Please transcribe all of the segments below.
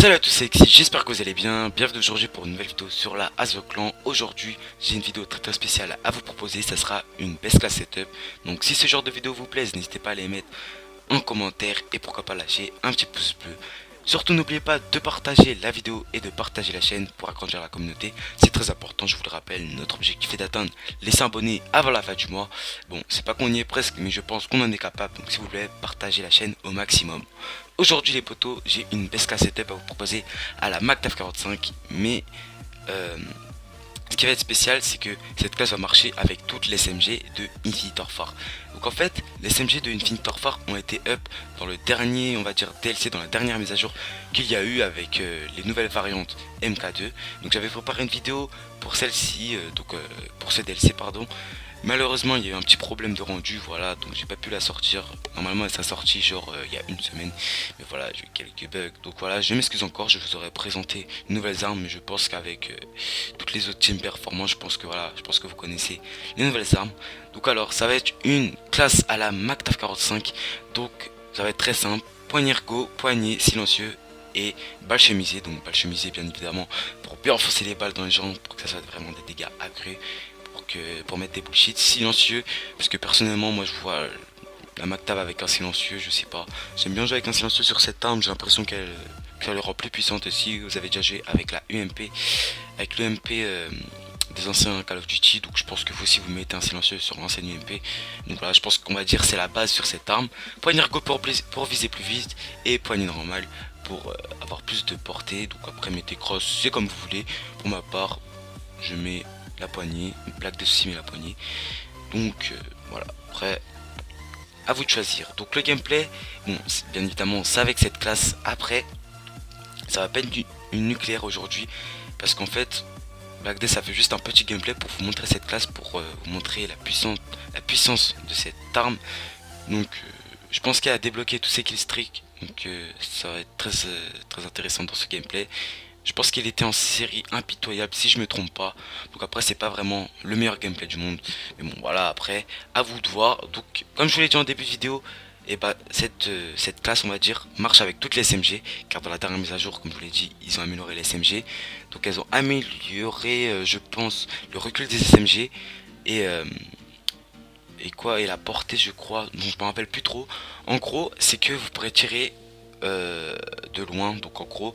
Salut à tous, c'est Alexis, j'espère que vous allez bien. Bienvenue aujourd'hui pour une nouvelle vidéo sur la As of Clan. Aujourd'hui, j'ai une vidéo très spéciale à vous proposer. Ça sera une best class setup. Donc si ce genre de vidéo vous plaise, n'hésitez pas à les mettre en commentaire et pourquoi pas lâcher un petit pouce bleu. Surtout n'oubliez pas de partager la vidéo et de partager la chaîne pour agrandir la communauté. C'est très important, je vous le rappelle, notre objectif est d'atteindre les 100 abonnés avant la fin du mois. Bon, c'est pas qu'on y est presque, mais je pense qu'on en est capable. Donc s'il vous plaît, partagez la chaîne au maximum. Aujourd'hui les potos, j'ai une best class setup à vous proposer à la MacTaf 45. Mais ce qui va être spécial, c'est que cette classe va marcher avec toutes les SMG de Infinite Warfare. Donc en fait, les SMG de Infinite Warfare ont été up dans le dernier, on va dire DLC, dans la dernière mise à jour qu'il y a eu avec les nouvelles variantes MK2. Donc j'avais préparé une vidéo pour celle-ci, pour ce DLC pardon. Malheureusement il y a eu un petit problème de rendu, voilà, donc j'ai pas pu la sortir. Normalement elle s'est sortie genre il y a une semaine, mais voilà, j'ai eu quelques bugs. Donc voilà, je m'excuse encore, je vous aurais présenté de nouvelles armes, mais je pense qu'avec toutes les autres teams performants, je pense que voilà, je pense que vous connaissez les nouvelles armes. Donc alors ça va être une classe à la MacTaf 45, donc ça va être très simple, poignée ergo, poignet silencieux et balle chemisée. Donc balle chemisée bien évidemment pour bien enfoncer les balles dans les jambes, pour que ça soit vraiment des dégâts accrus, pour mettre des bullshit. Silencieux parce que personnellement moi je vois la MacTaf avec un silencieux, je sais pas, j'aime bien jouer avec un silencieux sur cette arme, j'ai l'impression qu'elle le rend plus puissante. Si vous avez déjà joué avec la UMP, avec l'UMP des anciens Call of Duty, donc je pense que vous aussi vous mettez un silencieux sur l'ancienne UMP. Donc voilà, je pense qu'on va dire c'est la base sur cette arme. Poignée ergo pour viser plus vite et poignée normale pour avoir plus de portée. Donc après mettez cross, c'est comme vous voulez. Pour ma part, je mets la poignée, une plaque de soucis mais la poignée. Donc voilà, après à vous de choisir. Donc le gameplay, bon bien évidemment c'est avec cette classe. Après ça va pas être une nucléaire aujourd'hui parce qu'en fait Black Death ça fait juste un petit gameplay pour vous montrer cette classe, pour vous montrer la puissance de cette arme. Donc je pense qu'elle a débloqué tous ses killstreaks, donc ça va être très intéressant dans ce gameplay. Je pense qu'il était en série impitoyable si je me trompe pas. Donc après c'est pas vraiment le meilleur gameplay du monde. Mais bon voilà, après à vous de voir. Donc comme je vous l'ai dit en début de vidéo, et bah cette classe on va dire marche avec toutes les SMG. Car dans la dernière mise à jour, comme je vous l'ai dit, ils ont amélioré les SMG. Donc elles ont amélioré je pense le recul des SMG. Et la portée je crois. Donc je me rappelle plus trop. En gros c'est que vous pourrez tirer de loin. Donc en gros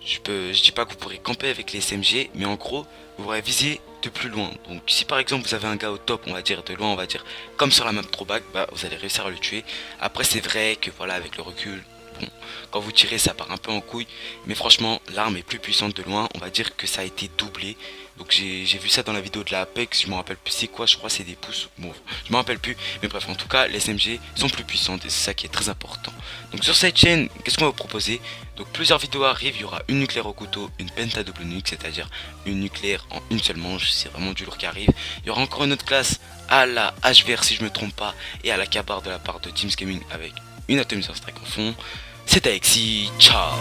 je dis pas que vous pourrez camper avec les SMG, mais en gros vous pourrez viser de plus loin. Donc si par exemple vous avez un gars au top, on va dire de loin, on va dire comme sur la map throwback, bah vous allez réussir à le tuer. Après c'est vrai que voilà, avec le recul, bon, quand vous tirez ça part un peu en couille, mais franchement l'arme est plus puissante de loin. On va dire que ça a été doublé. Donc j'ai vu ça dans la vidéo de la Apex, je me rappelle plus c'est quoi, je crois c'est des pouces, bon je me rappelle plus, mais bref en tout cas les SMG sont plus puissantes et c'est ça qui est très important. Donc sur cette chaîne, qu'est-ce qu'on va vous proposer? Donc plusieurs vidéos arrivent, il y aura une nucléaire au couteau, une penta double nuque, c'est-à-dire une nucléaire en une seule manche, c'est vraiment du lourd qui arrive. Il y aura encore une autre classe à la HVR si je me trompe pas, et à la Kabar de la part de Teams Gaming avec une atomisation strike en fond. C'est Alexis, ciao.